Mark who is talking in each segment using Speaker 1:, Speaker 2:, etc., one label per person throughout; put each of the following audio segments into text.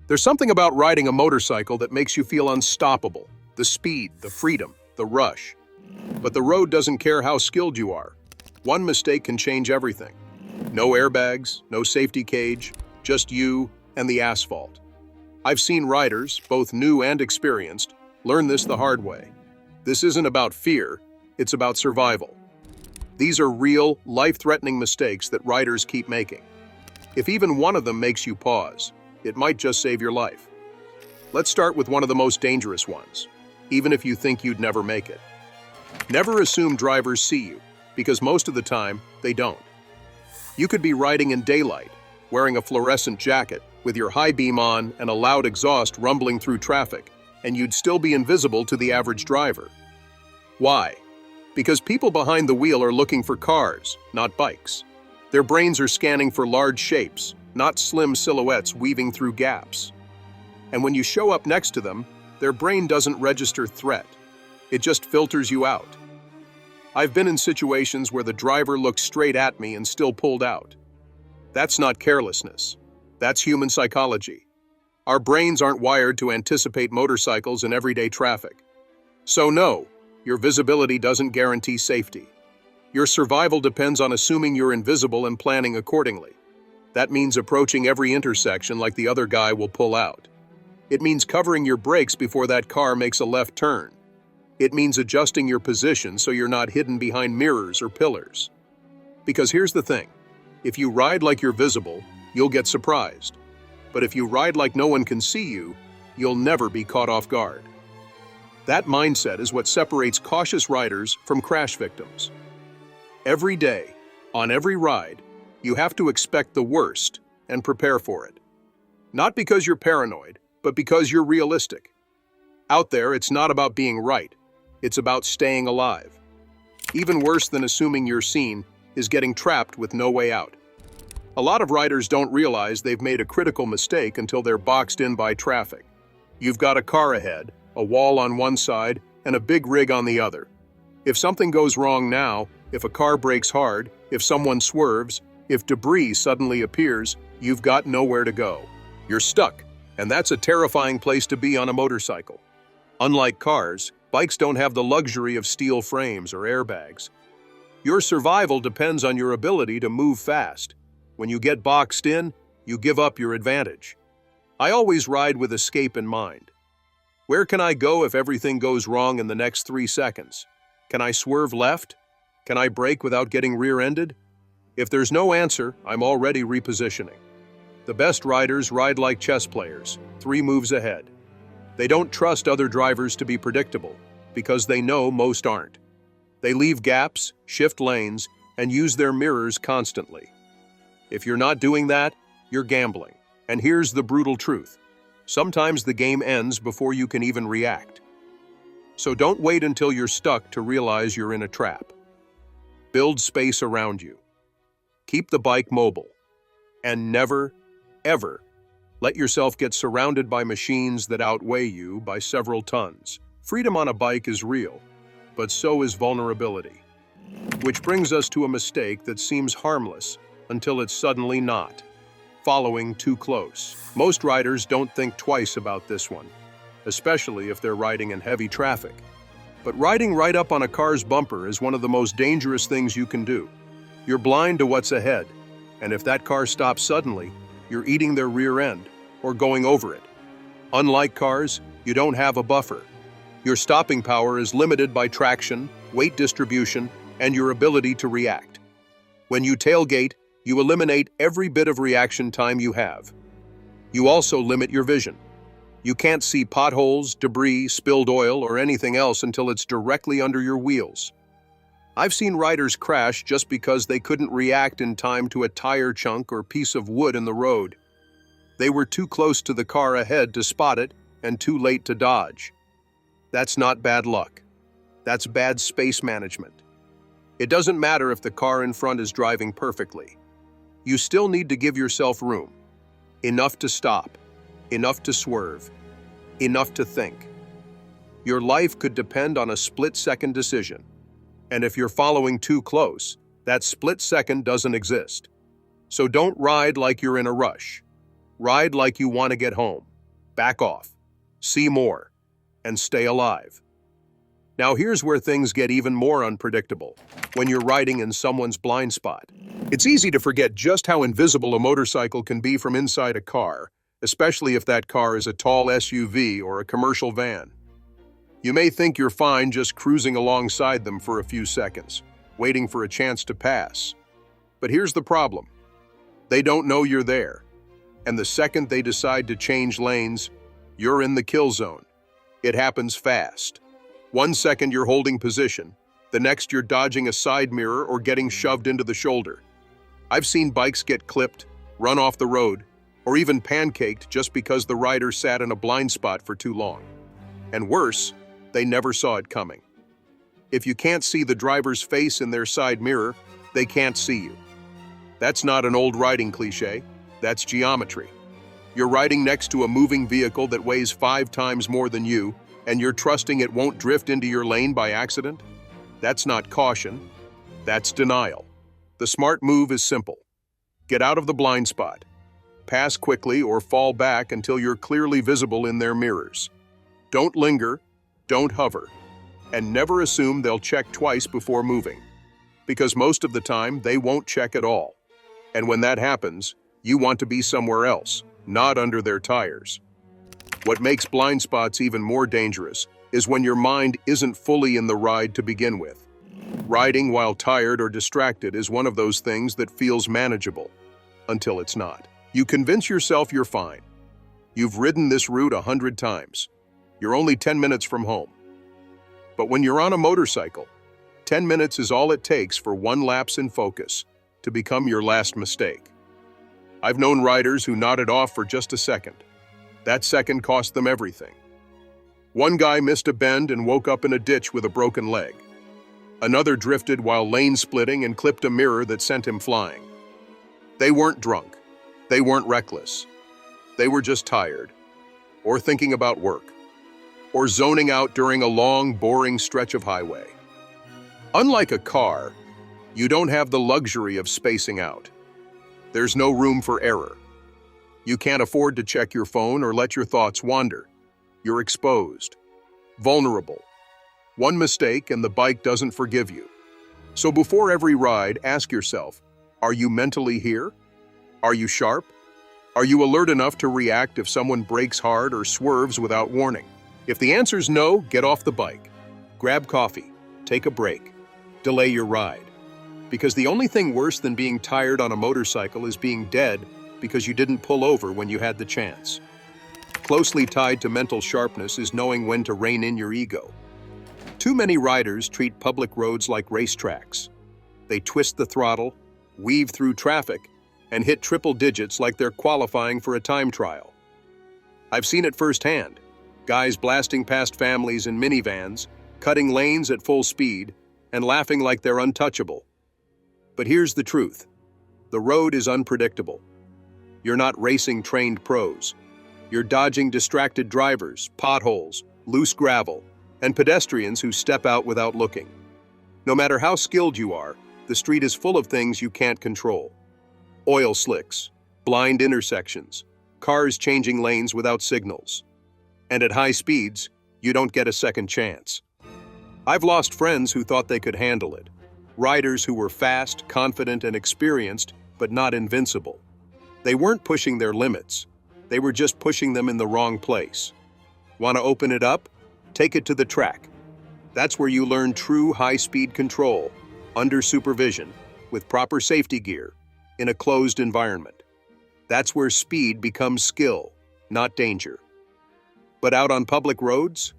Speaker 1: There's something about riding a motorcycle that makes you feel unstoppable. The speed, the freedom, the rush. But the road doesn't care how skilled you are. One mistake can change everything. No airbags, no safety cage, just you and the asphalt. I've seen riders, both new and experienced, learn this the hard way. This isn't about fear, it's about survival. These are real, life-threatening mistakes that riders keep making. If even one of them makes you pause, it might just save your life. Let's start with one of the most dangerous ones, even if you think you'd never make it. Never assume drivers see you, because most of the time, they don't. You could be riding in daylight, wearing a fluorescent jacket, with your high beam on and a loud exhaust rumbling through traffic, and you'd still be invisible to the average driver. Why? Because people behind the wheel are looking for cars, not bikes. Their brains are scanning for large shapes, not slim silhouettes weaving through gaps. And when you show up next to them, their brain doesn't register threat. It just filters you out. I've been in situations where the driver looked straight at me and still pulled out. That's not carelessness. That's human psychology. Our brains aren't wired to anticipate motorcycles in everyday traffic. So no, your visibility doesn't guarantee safety. Your survival depends on assuming you're invisible and planning accordingly. That means approaching every intersection like the other guy will pull out. It means covering your brakes before that car makes a left turn. It means adjusting your position so you're not hidden behind mirrors or pillars. Because here's the thing, if you ride like you're visible, you'll get surprised. But if you ride like no one can see you, you'll never be caught off guard. That mindset is what separates cautious riders from crash victims. Every day, on every ride, you have to expect the worst and prepare for it. Not because you're paranoid, but because you're realistic. Out there, it's not about being right. It's about staying alive. Even worse than assuming you're seen is getting trapped with no way out. A lot of riders don't realize they've made a critical mistake until they're boxed in by traffic. You've got a car ahead, a wall on one side, and a big rig on the other. If something goes wrong now, if a car brakes hard, if someone swerves, if debris suddenly appears, you've got nowhere to go. You're stuck, and that's a terrifying place to be on a motorcycle. Unlike cars, bikes don't have the luxury of steel frames or airbags. Your survival depends on your ability to move fast. When you get boxed in, you give up your advantage. I always ride with escape in mind. Where can I go if everything goes wrong in the next 3 seconds? Can I swerve left? Can I brake without getting rear-ended? If there's no answer, I'm already repositioning. The best riders ride like chess players, 3 moves ahead. They don't trust other drivers to be predictable, because they know most aren't. They leave gaps, shift lanes, and use their mirrors constantly. If you're not doing that, you're gambling. And here's the brutal truth. Sometimes the game ends before you can even react. So don't wait until you're stuck to realize you're in a trap. Build space around you. Keep the bike mobile. And never, ever, let yourself get surrounded by machines that outweigh you by several tons. Freedom on a bike is real, but so is vulnerability. Which brings us to a mistake that seems harmless until it's suddenly not. Following too close. Most riders don't think twice about this one, especially if they're riding in heavy traffic. But riding right up on a car's bumper is one of the most dangerous things you can do. You're blind to what's ahead, and if that car stops suddenly, you're eating their rear end or going over it. Unlike cars, you don't have a buffer. Your stopping power is limited by traction, weight distribution, and your ability to react. When you tailgate, you eliminate every bit of reaction time you have. You also limit your vision. You can't see potholes, debris, spilled oil, or anything else until it's directly under your wheels. I've seen riders crash just because they couldn't react in time to a tire chunk or piece of wood in the road. They were too close to the car ahead to spot it and too late to dodge. That's not bad luck. That's bad space management. It doesn't matter if the car in front is driving perfectly. You still need to give yourself room. Enough to stop. Enough to swerve. Enough to think. Your life could depend on a split-second decision. And if you're following too close, that split second doesn't exist. So don't ride like you're in a rush. Ride like you want to get home. back off, see more, and stay alive. Now here's where things get even more unpredictable. When you're riding in someone's blind spot, it's easy to forget just how invisible a motorcycle can be from inside a car, especially if that car is a tall SUV or a commercial van. You may think you're fine just cruising alongside them for a few seconds, waiting for a chance to pass. But here's the problem. They don't know you're there. And the second they decide to change lanes, you're in the kill zone. It happens fast. 1 second you're holding position, the next you're dodging a side mirror or getting shoved into the shoulder. I've seen bikes get clipped, run off the road, or even pancaked just because the rider sat in a blind spot for too long. And worse, they never saw it coming. If you can't see the driver's face in their side mirror, they can't see you. That's not an old riding cliche, that's geometry. You're riding next to a moving vehicle that weighs 5 times more than you, and you're trusting it won't drift into your lane by accident? That's not caution, that's denial. The smart move is simple. Get out of the blind spot. Pass quickly or fall back until you're clearly visible in their mirrors. Don't linger, don't hover, and never assume they'll check twice before moving, because most of the time they won't check at all. And when that happens, you want to be somewhere else, not under their tires. What makes blind spots even more dangerous is when your mind isn't fully in the ride to begin with. Riding while tired or distracted is one of those things that feels manageable, until it's not. You convince yourself you're fine. You've ridden this route 100 times. You're only 10 minutes from home. But when you're on a motorcycle, 10 minutes is all it takes for one lapse in focus to become your last mistake. I've known riders who nodded off for just a second. That second cost them everything. One guy missed a bend and woke up in a ditch with a broken leg. Another drifted while lane splitting and clipped a mirror that sent him flying. They weren't drunk. They weren't reckless. They were just tired, or thinking about work, or zoning out during a long, boring stretch of highway. Unlike a car, you don't have the luxury of spacing out. There's no room for error. You can't afford to check your phone or let your thoughts wander. You're exposed, vulnerable. One mistake and the bike doesn't forgive you. So before every ride, ask yourself, are you mentally here? Are you sharp? Are you alert enough to react if someone brakes hard or swerves without warning? If the answer's no, get off the bike. Grab coffee, take a break, delay your ride. Because the only thing worse than being tired on a motorcycle is being dead because you didn't pull over when you had the chance. Closely tied to mental sharpness is knowing when to rein in your ego. Too many riders treat public roads like racetracks. They twist the throttle, weave through traffic, and hit triple digits like they're qualifying for a time trial. I've seen it firsthand. Guys blasting past families in minivans, cutting lanes at full speed, and laughing like they're untouchable. But here's the truth. The road is unpredictable. You're not racing trained pros. You're dodging distracted drivers, potholes, loose gravel, and pedestrians who step out without looking. No matter how skilled you are, the street is full of things you can't control. Oil slicks, blind intersections, cars changing lanes without signals. And at high speeds, you don't get a second chance. I've lost friends who thought they could handle it. Riders who were fast, confident, and experienced, but not invincible. They weren't pushing their limits. They were just pushing them in the wrong place. Want to open it up? Take it to the track. That's where you learn true high-speed control, under supervision, with proper safety gear, in a closed environment. That's where speed becomes skill, not danger. But out on public roads,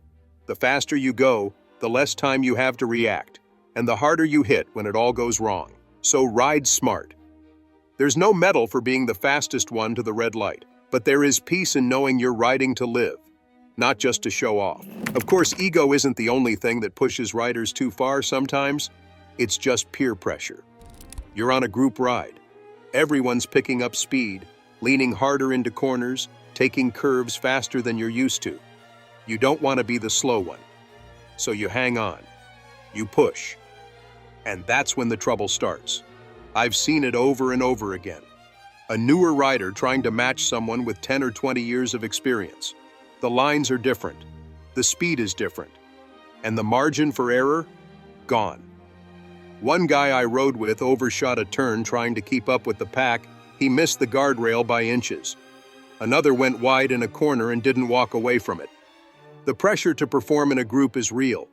Speaker 1: the faster you go, the less time you have to react, and the harder you hit when it all goes wrong. So ride smart. There's no medal for being the fastest one to the red light, but there is peace in knowing you're riding to live, not just to show off. Of course, ego isn't the only thing that pushes riders too far sometimes. It's just peer pressure. You're on a group ride. Everyone's picking up speed, leaning harder into corners, taking curves faster than you're used to. You don't want to be the slow one. So you hang on. You push. And that's when the trouble starts. I've seen it over and over again. A newer rider trying to match someone with 10 or 20 years of experience. The lines are different, the speed is different, and the margin for error? Gone. One guy I rode with overshot a turn trying to keep up with the pack. He missed the guardrail by inches. Another went wide in a corner and didn't walk away from it. The pressure to perform in a group is real,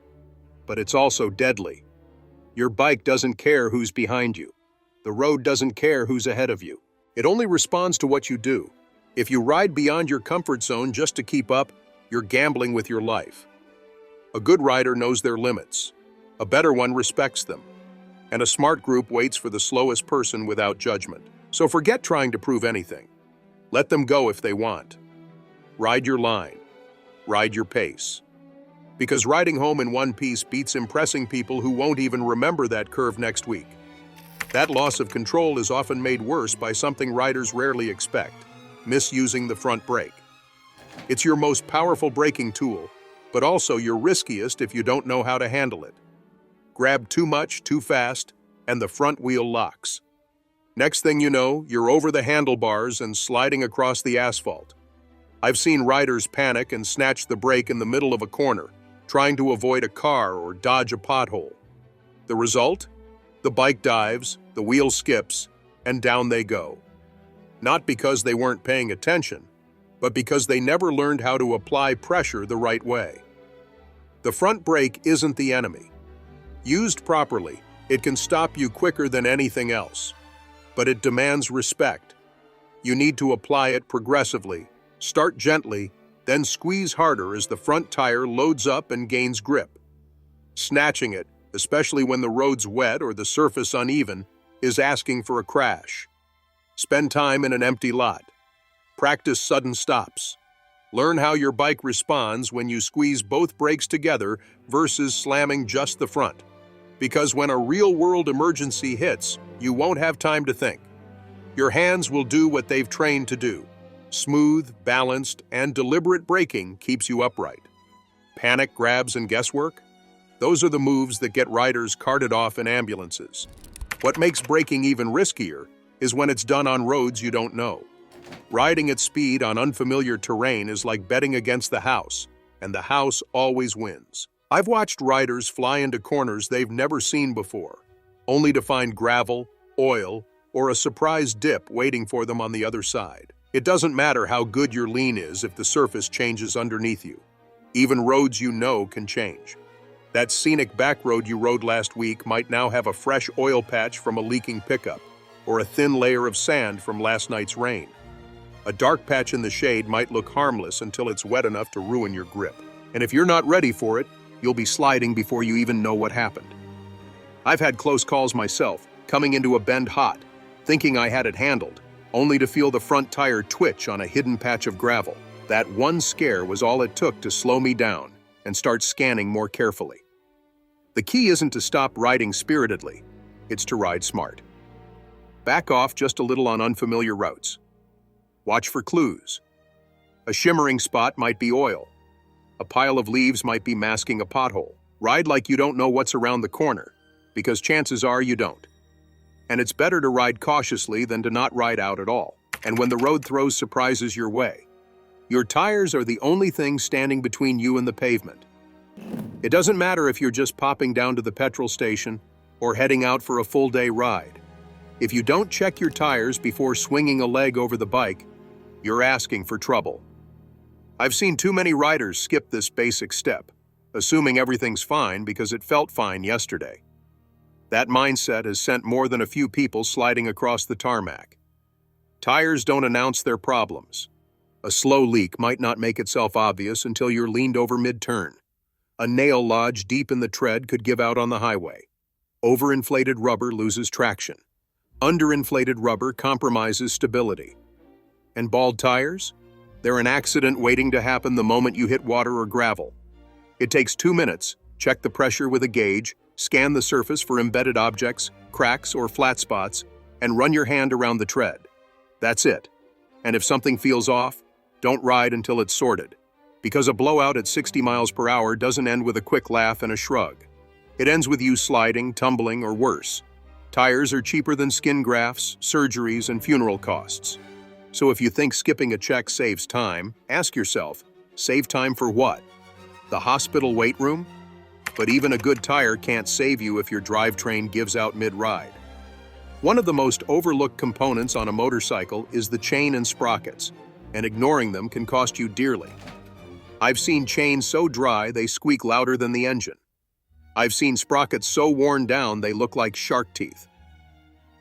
Speaker 1: but it's also deadly. Your bike doesn't care who's behind you. The road doesn't care who's ahead of you. It only responds to what you do. If you ride beyond your comfort zone just to keep up, you're gambling with your life. A good rider knows their limits. A better one respects them. And a smart group waits for the slowest person without judgment. So forget trying to prove anything. Let them go if they want. Ride your line. Ride your pace. Because riding home in one piece beats impressing people who won't even remember that curve next week. That loss of control is often made worse by something riders rarely expect: misusing the front brake. It's your most powerful braking tool, but also your riskiest if you don't know how to handle it. Grab too much, too fast, and the front wheel locks. Next thing you know, you're over the handlebars and sliding across the asphalt. I've seen riders panic and snatch the brake in the middle of a corner, trying to avoid a car or dodge a pothole. The result? The bike dives, the wheel skips, and down they go. Not because they weren't paying attention, but because they never learned how to apply pressure the right way. The front brake isn't the enemy. Used properly, it can stop you quicker than anything else. But it demands respect. You need to apply it progressively. Start gently, then squeeze harder as the front tire loads up and gains grip. Snatching it, especially when the road's wet or the surface uneven, is asking for a crash. Spend time in an empty lot. Practice sudden stops. Learn how your bike responds when you squeeze both brakes together versus slamming just the front. Because when a real-world emergency hits, you won't have time to think. Your hands will do what they've trained to do. Smooth, balanced, and deliberate braking keeps you upright. Panic grabs and guesswork? Those are the moves that get riders carted off in ambulances. What makes braking even riskier is when it's done on roads you don't know. Riding at speed on unfamiliar terrain is like betting against the house, and the house always wins. I've watched riders fly into corners they've never seen before, only to find gravel, oil, or a surprise dip waiting for them on the other side. It doesn't matter how good your lean is if the surface changes underneath you. Even roads you know can change. That scenic back road you rode last week might now have a fresh oil patch from a leaking pickup, or a thin layer of sand from last night's rain. A dark patch in the shade might look harmless until it's wet enough to ruin your grip. And if you're not ready for it, you'll be sliding before you even know what happened. I've had close calls myself, coming into a bend hot, thinking I had it handled, only to feel the front tire twitch on a hidden patch of gravel. That one scare was all it took to slow me down and start scanning more carefully. The key isn't to stop riding spiritedly, it's to ride smart. Back off just a little on unfamiliar routes. Watch for clues. A shimmering spot might be oil. A pile of leaves might be masking a pothole. Ride like you don't know what's around the corner, because chances are you don't. And it's better to ride cautiously than to not ride out at all. And when the road throws surprises your way, your tires are the only thing standing between you and the pavement. It doesn't matter if you're just popping down to the petrol station or heading out for a full-day ride. If you don't check your tires before swinging a leg over the bike, you're asking for trouble. I've seen too many riders skip this basic step, assuming everything's fine because it felt fine yesterday. That mindset has sent more than a few people sliding across the tarmac. Tires don't announce their problems. A slow leak might not make itself obvious until you're leaned over mid-turn. A nail lodge deep in the tread could give out on the highway. Overinflated rubber loses traction. Underinflated rubber compromises stability. And bald tires? They're an accident waiting to happen the moment you hit water or gravel. It takes 2 minutes, check the pressure with a gauge, scan the surface for embedded objects, cracks, or flat spots, and run your hand around the tread. That's it. And if something feels off, don't ride until it's sorted. Because a blowout at 60 miles per hour doesn't end with a quick laugh and a shrug. It ends with you sliding, tumbling, or worse. Tires are cheaper than skin grafts, surgeries, and funeral costs. So if you think skipping a check saves time, ask yourself, Save time for what? The hospital wait room? But even a good tire can't save you if your drivetrain gives out mid-ride. One of the most overlooked components on a motorcycle is the chain and sprockets, and ignoring them can cost you dearly. I've seen chains so dry they squeak louder than the engine. I've seen sprockets so worn down they look like shark teeth.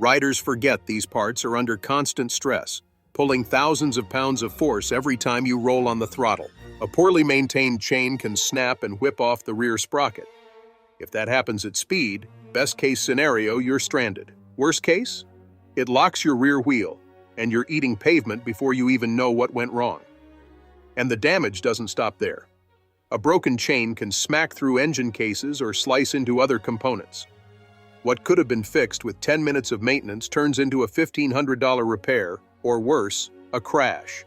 Speaker 1: Riders forget these parts are under constant stress, pulling thousands of pounds of force every time you roll on the throttle. A poorly maintained chain can snap and whip off the rear sprocket. If that happens at speed, best case scenario, you're stranded. Worst case? It locks your rear wheel, and you're eating pavement before you even know what went wrong. And the damage doesn't stop there. A broken chain can smack through engine cases or slice into other components. What could have been fixed with 10 minutes of maintenance turns into a $1,500 repair, or worse, a crash.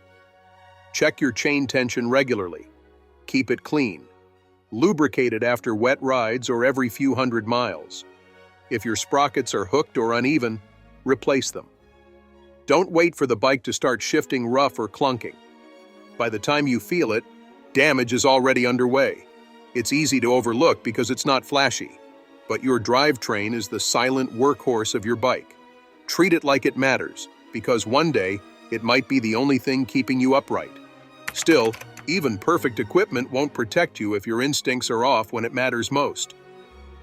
Speaker 1: Check your chain tension regularly. Keep it clean. Lubricate it after wet rides or every few hundred miles. If your sprockets are hooked or uneven, replace them. Don't wait for the bike to start shifting rough or clunking. By the time you feel it, damage is already underway. It's easy to overlook because it's not flashy, but your drivetrain is the silent workhorse of your bike. Treat it like it matters, because one day, it might be the only thing keeping you upright. Still, even perfect equipment won't protect you if your instincts are off when it matters most.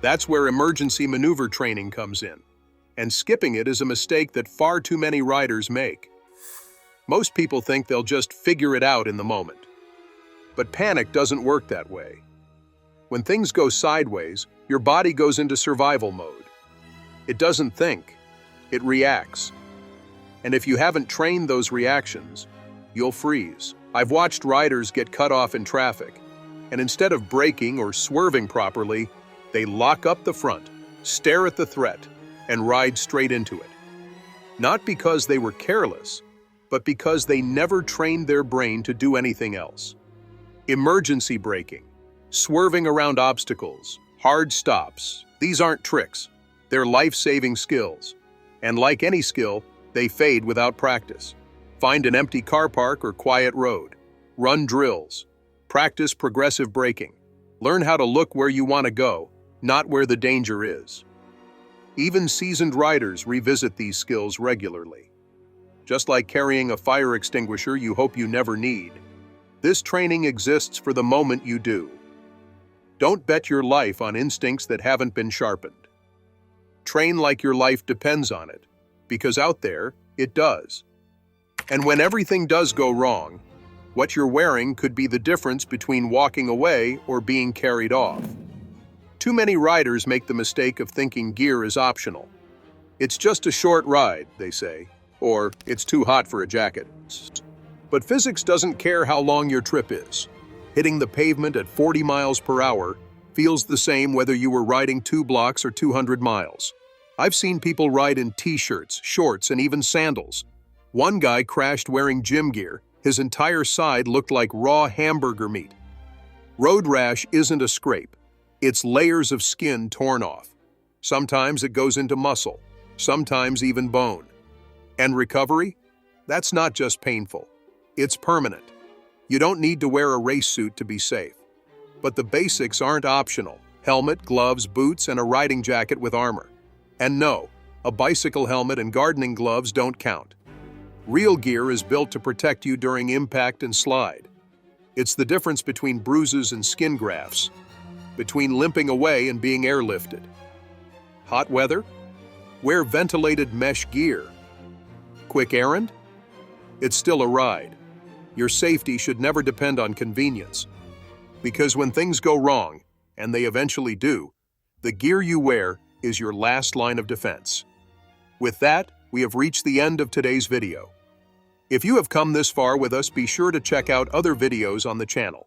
Speaker 1: That's where emergency maneuver training comes in, and skipping it is a mistake that far too many riders make. Most people think they'll just figure it out in the moment. But panic doesn't work that way. When things go sideways, your body goes into survival mode. It doesn't think, it reacts. And if you haven't trained those reactions, you'll freeze. I've watched riders get cut off in traffic, and instead of braking or swerving properly, they lock up the front, stare at the threat, and ride straight into it. Not because they were careless, but because they never trained their brain to do anything else. Emergency braking, swerving around obstacles, hard stops, these aren't tricks. They're life-saving skills. And like any skill, they fade without practice. Find an empty car park or quiet road. Run drills. Practice progressive braking. Learn how to look where you want to go, not where the danger is. Even seasoned riders revisit these skills regularly. Just like carrying a fire extinguisher you hope you never need, this training exists for the moment you do. Don't bet your life on instincts that haven't been sharpened. Train like your life depends on it, because out there, it does. And when everything does go wrong, what you're wearing could be the difference between walking away or being carried off. Too many riders make the mistake of thinking gear is optional. It's just a short ride, they say, or it's too hot for a jacket. But physics doesn't care how long your trip is. Hitting the pavement at 40 miles per hour feels the same whether you were riding 2 blocks or 200 miles. I've seen people ride in t-shirts, shorts, and even sandals. One guy crashed wearing gym gear. His entire side looked like raw hamburger meat. Road rash isn't a scrape. It's layers of skin torn off. Sometimes it goes into muscle, sometimes even bone. And recovery? That's not just painful. It's permanent. You don't need to wear a race suit to be safe. But the basics aren't optional. Helmet, gloves, boots, and a riding jacket with armor. And no, a bicycle helmet and gardening gloves don't count. Real gear is built to protect you during impact and slide. It's the difference between bruises and skin grafts, between limping away and being airlifted. Hot weather? Wear ventilated mesh gear. Quick errand? It's still a ride. Your safety should never depend on convenience. Because when things go wrong, and they eventually do, the gear you wear is your last line of defense. With that, we have reached the end of today's video. If you have come this far with us, be sure to check out other videos on the channel.